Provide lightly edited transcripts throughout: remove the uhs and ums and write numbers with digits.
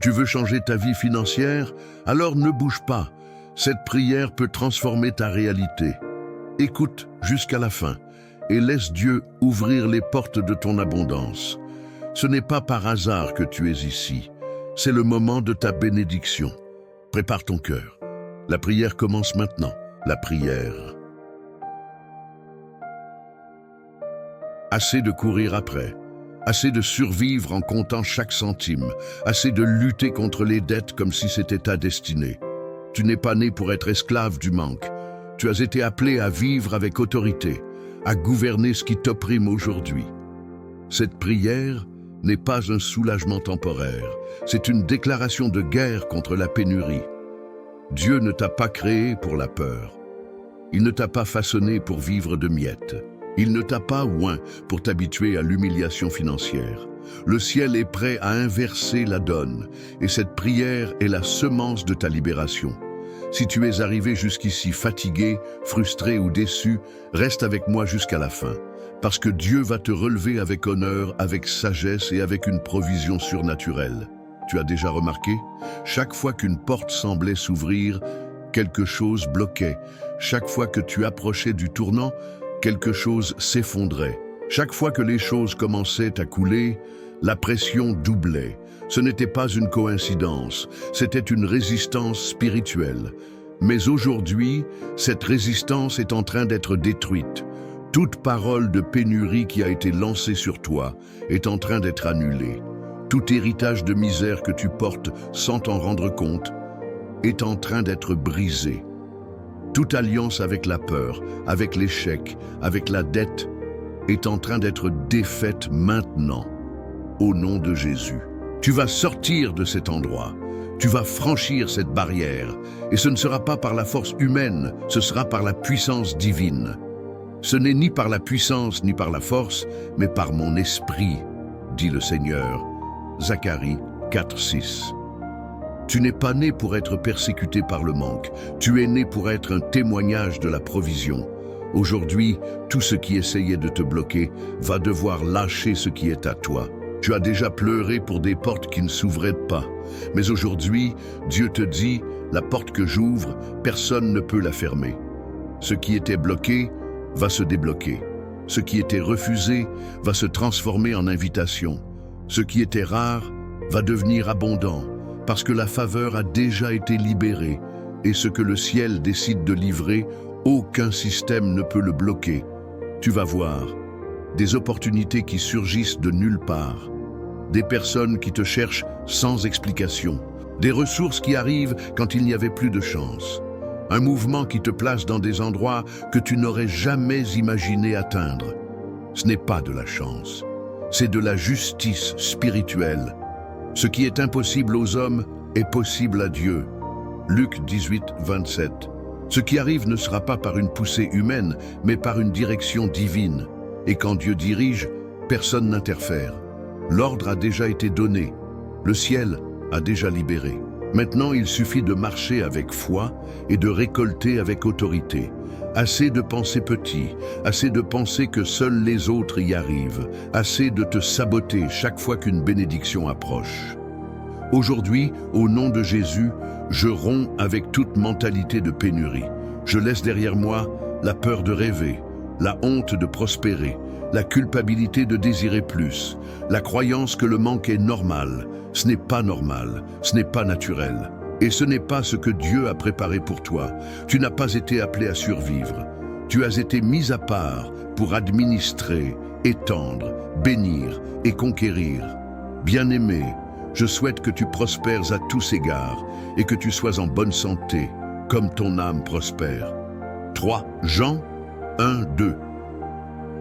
Tu veux changer ta vie financière? Alors ne bouge pas. Cette prière peut transformer ta réalité. Écoute jusqu'à la fin et laisse Dieu ouvrir les portes de ton abondance. Ce n'est pas par hasard que tu es ici. C'est le moment de ta bénédiction. Prépare ton cœur. La prière commence maintenant. La prière. Assez de courir après. Assez de survivre en comptant chaque centime. Assez de lutter contre les dettes comme si c'était ta destinée. Tu n'es pas né pour être esclave du manque. Tu as été appelé à vivre avec autorité, à gouverner ce qui t'opprime aujourd'hui. Cette prière n'est pas un soulagement temporaire. C'est une déclaration de guerre contre la pénurie. Dieu ne t'a pas créé pour la peur. Il ne t'a pas façonné pour vivre de miettes. Il ne t'a pas oint pour t'habituer à l'humiliation financière. Le ciel est prêt à inverser la donne, et cette prière est la semence de ta libération. Si tu es arrivé jusqu'ici fatigué, frustré ou déçu, reste avec moi jusqu'à la fin, parce que Dieu va te relever avec honneur, avec sagesse et avec une provision surnaturelle. Tu as déjà remarqué? Chaque fois qu'une porte semblait s'ouvrir, quelque chose bloquait. Chaque fois que tu approchais du tournant, quelque chose s'effondrait. Chaque fois que les choses commençaient à couler, la pression doublait. Ce n'était pas une coïncidence, c'était une résistance spirituelle. Mais aujourd'hui, cette résistance est en train d'être détruite. Toute parole de pénurie qui a été lancée sur toi est en train d'être annulée. Tout héritage de misère que tu portes sans t'en rendre compte est en train d'être brisé. Toute alliance avec la peur, avec l'échec, avec la dette est en train d'être défaite maintenant, au nom de Jésus. Tu vas sortir de cet endroit, tu vas franchir cette barrière, et ce ne sera pas par la force humaine, ce sera par la puissance divine. Ce n'est ni par la puissance ni par la force, mais par mon esprit, dit le Seigneur. Zacharie 4:6. Tu n'es pas né pour être persécuté par le manque, tu es né pour être un témoignage de la provision. Aujourd'hui, tout ce qui essayait de te bloquer va devoir lâcher ce qui est à toi. Tu as déjà pleuré pour des portes qui ne s'ouvraient pas. Mais aujourd'hui, Dieu te dit, la porte que j'ouvre, personne ne peut la fermer. Ce qui était bloqué va se débloquer. Ce qui était refusé va se transformer en invitation. Ce qui était rare va devenir abondant, parce que la faveur a déjà été libérée, et ce que le ciel décide de livrer, aucun système ne peut le bloquer. Tu vas voir des opportunités qui surgissent de nulle part, des personnes qui te cherchent sans explication, des ressources qui arrivent quand il n'y avait plus de chance, un mouvement qui te place dans des endroits que tu n'aurais jamais imaginé atteindre. Ce n'est pas de la chance, c'est de la justice spirituelle. Ce qui est impossible aux hommes est possible à Dieu. Luc 18:27. Ce qui arrive ne sera pas par une poussée humaine, mais par une direction divine. Et quand Dieu dirige, personne n'interfère. L'ordre a déjà été donné. Le ciel a déjà libéré. Maintenant, il suffit de marcher avec foi et de récolter avec autorité. Assez de penser petit, assez de penser que seuls les autres y arrivent, assez de te saboter chaque fois qu'une bénédiction approche. Aujourd'hui, au nom de Jésus, je romps avec toute mentalité de pénurie. Je laisse derrière moi la peur de rêver, la honte de prospérer, la culpabilité de désirer plus, la croyance que le manque est normal. Ce n'est pas normal, ce n'est pas naturel. Et ce n'est pas ce que Dieu a préparé pour toi. Tu n'as pas été appelé à survivre. Tu as été mis à part pour administrer, étendre, bénir et conquérir. Bien-aimé, je souhaite que tu prospères à tous égards et que tu sois en bonne santé, comme ton âme prospère. 3 Jean 1:2.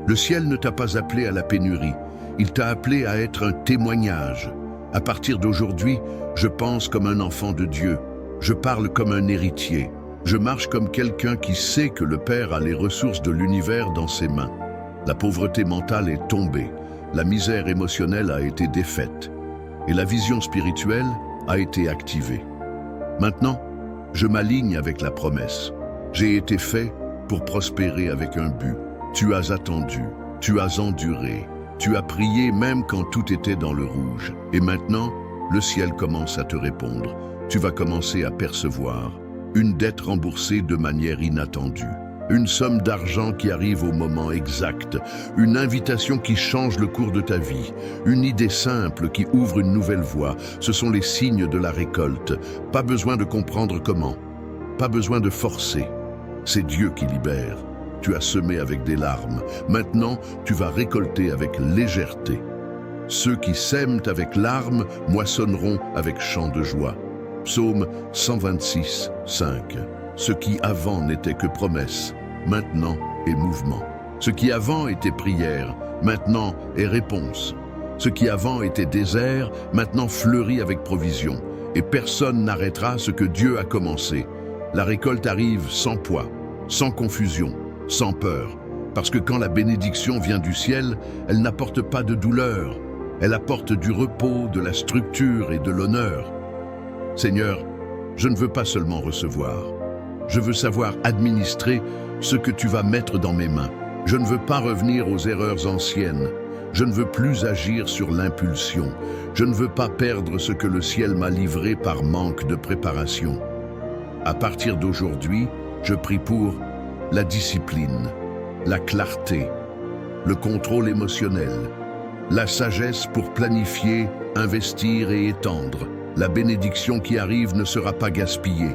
Le ciel ne t'a pas appelé à la pénurie, il t'a appelé à être un témoignage. À partir d'aujourd'hui, je pense comme un enfant de Dieu, je parle comme un héritier, je marche comme quelqu'un qui sait que le Père a les ressources de l'univers dans ses mains. La pauvreté mentale est tombée, la misère émotionnelle a été défaite, et la vision spirituelle a été activée. Maintenant, je m'aligne avec la promesse. J'ai été fait pour prospérer avec un but. Tu as attendu, tu as enduré, tu as prié même quand tout était dans le rouge. Et maintenant, le ciel commence à te répondre. Tu vas commencer à percevoir une dette remboursée de manière inattendue, une somme d'argent qui arrive au moment exact, une invitation qui change le cours de ta vie, une idée simple qui ouvre une nouvelle voie. Ce sont les signes de la récolte. Pas besoin de comprendre comment, pas besoin de forcer. C'est Dieu qui libère. Tu as semé avec des larmes. Maintenant, tu vas récolter avec légèreté. Ceux qui sèment avec larmes moissonneront avec chant de joie. Psaume 126, 5. Ce qui avant n'était que promesse, maintenant est mouvement. Ce qui avant était prière, maintenant est réponse. Ce qui avant était désert, maintenant fleurit avec provision. Et personne n'arrêtera ce que Dieu a commencé. La récolte arrive sans poids, sans confusion, sans peur. Parce que quand la bénédiction vient du ciel, elle n'apporte pas de douleur. Elle apporte du repos, de la structure et de l'honneur. Seigneur, je ne veux pas seulement recevoir. Je veux savoir administrer ce que tu vas mettre dans mes mains. Je ne veux pas revenir aux erreurs anciennes. Je ne veux plus agir sur l'impulsion. Je ne veux pas perdre ce que le ciel m'a livré par manque de préparation. À partir d'aujourd'hui, je prie pour la discipline, la clarté, le contrôle émotionnel, la sagesse pour planifier, investir et étendre. La bénédiction qui arrive ne sera pas gaspillée.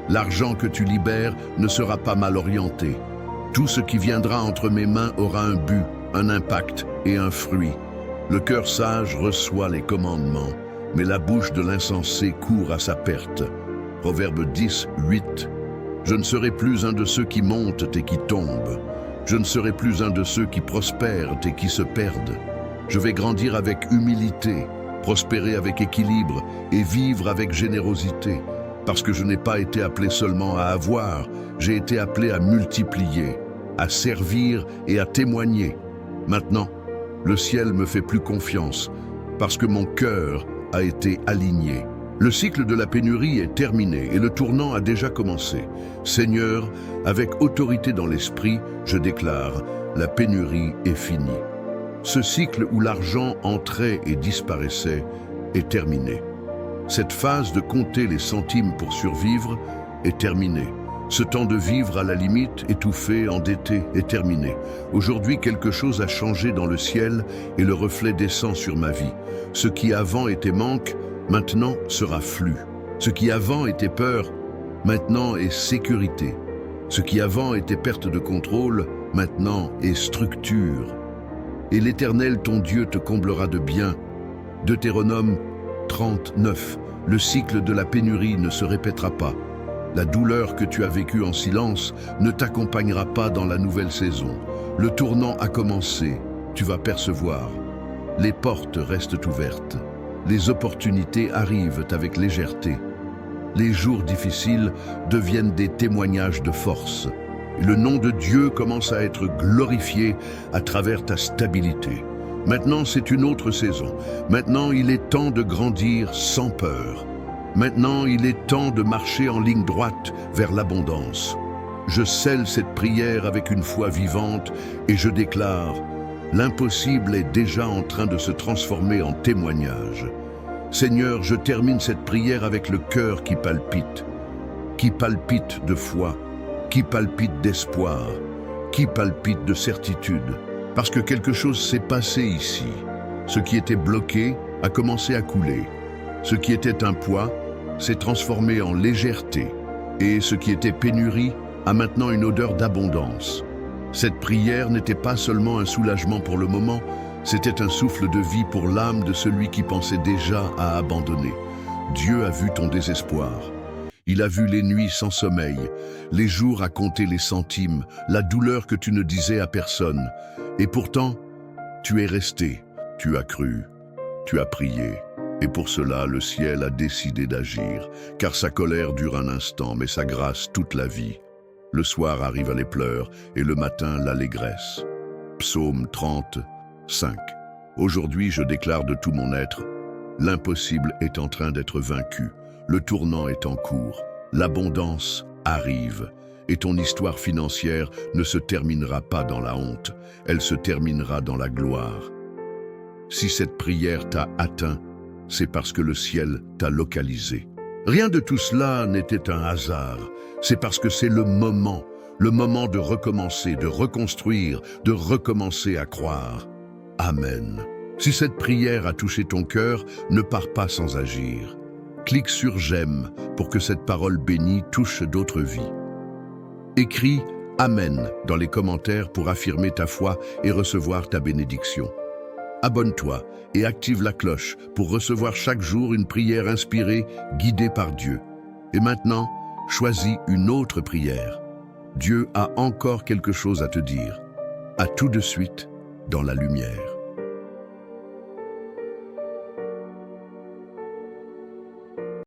L'argent que tu libères ne sera pas mal orienté. Tout ce qui viendra entre mes mains aura un but, un impact et un fruit. Le cœur sage reçoit les commandements, mais la bouche de l'insensé court à sa perte. Proverbe 10, 8. Je ne serai plus un de ceux qui montent et qui tombent. Je ne serai plus un de ceux qui prospèrent et qui se perdent. Je vais grandir avec humilité, prospérer avec équilibre et vivre avec générosité. Parce que je n'ai pas été appelé seulement à avoir, j'ai été appelé à multiplier, à servir et à témoigner. Maintenant, le ciel me fait plus confiance parce que mon cœur a été aligné. Le cycle de la pénurie est terminé et le tournant a déjà commencé. Seigneur, avec autorité dans l'esprit, je déclare, la pénurie est finie. Ce cycle où l'argent entrait et disparaissait est terminé. Cette phase de compter les centimes pour survivre est terminée. Ce temps de vivre à la limite, étouffé, endetté, est terminé. Aujourd'hui, quelque chose a changé dans le ciel et le reflet descend sur ma vie. Ce qui avant était manque, maintenant sera flux. Ce qui avant était peur, maintenant est sécurité. Ce qui avant était perte de contrôle, maintenant est structure. Et l'Éternel, ton Dieu, te comblera de bien. Deutéronome 39. Le cycle de la pénurie ne se répétera pas. La douleur que tu as vécue en silence ne t'accompagnera pas dans la nouvelle saison. Le tournant a commencé, tu vas percevoir. Les portes restent ouvertes. Les opportunités arrivent avec légèreté. Les jours difficiles deviennent des témoignages de force. Et le nom de Dieu commence à être glorifié à travers ta stabilité. Maintenant, c'est une autre saison. Maintenant, il est temps de grandir sans peur. Maintenant, il est temps de marcher en ligne droite vers l'abondance. Je scelle cette prière avec une foi vivante et je déclare, l'impossible est déjà en train de se transformer en témoignage. Seigneur, je termine cette prière avec le cœur qui palpite de foi, qui palpite d'espoir, qui palpite de certitude. Parce que quelque chose s'est passé ici. Ce qui était bloqué a commencé à couler. Ce qui était un poids s'est transformé en légèreté. Et ce qui était pénurie a maintenant une odeur d'abondance. Cette prière n'était pas seulement un soulagement pour le moment, c'était un souffle de vie pour l'âme de celui qui pensait déjà à abandonner. Dieu a vu ton désespoir. Il a vu les nuits sans sommeil, les jours à compter les centimes, la douleur que tu ne disais à personne. Et pourtant, tu es resté, tu as cru, tu as prié. Et pour cela, le ciel a décidé d'agir, car sa colère dure un instant, mais sa grâce toute la vie. Le soir arrivent les pleurs, et le matin l'allégresse. Psaume 30, 5. Aujourd'hui, je déclare de tout mon être, l'impossible est en train d'être vaincu, le tournant est en cours, l'abondance arrive. Et ton histoire financière ne se terminera pas dans la honte, elle se terminera dans la gloire. Si cette prière t'a atteint, c'est parce que le ciel t'a localisé. Rien de tout cela n'était un hasard, c'est parce que c'est le moment de recommencer, de reconstruire, de recommencer à croire. Amen. Si cette prière a touché ton cœur, ne pars pas sans agir. Clique sur j'aime pour que cette parole bénie touche d'autres vies. Écris Amen dans les commentaires pour affirmer ta foi et recevoir ta bénédiction. Abonne-toi et active la cloche pour recevoir chaque jour une prière inspirée, guidée par Dieu. Et maintenant, choisis une autre prière. Dieu a encore quelque chose à te dire. À tout de suite dans la lumière.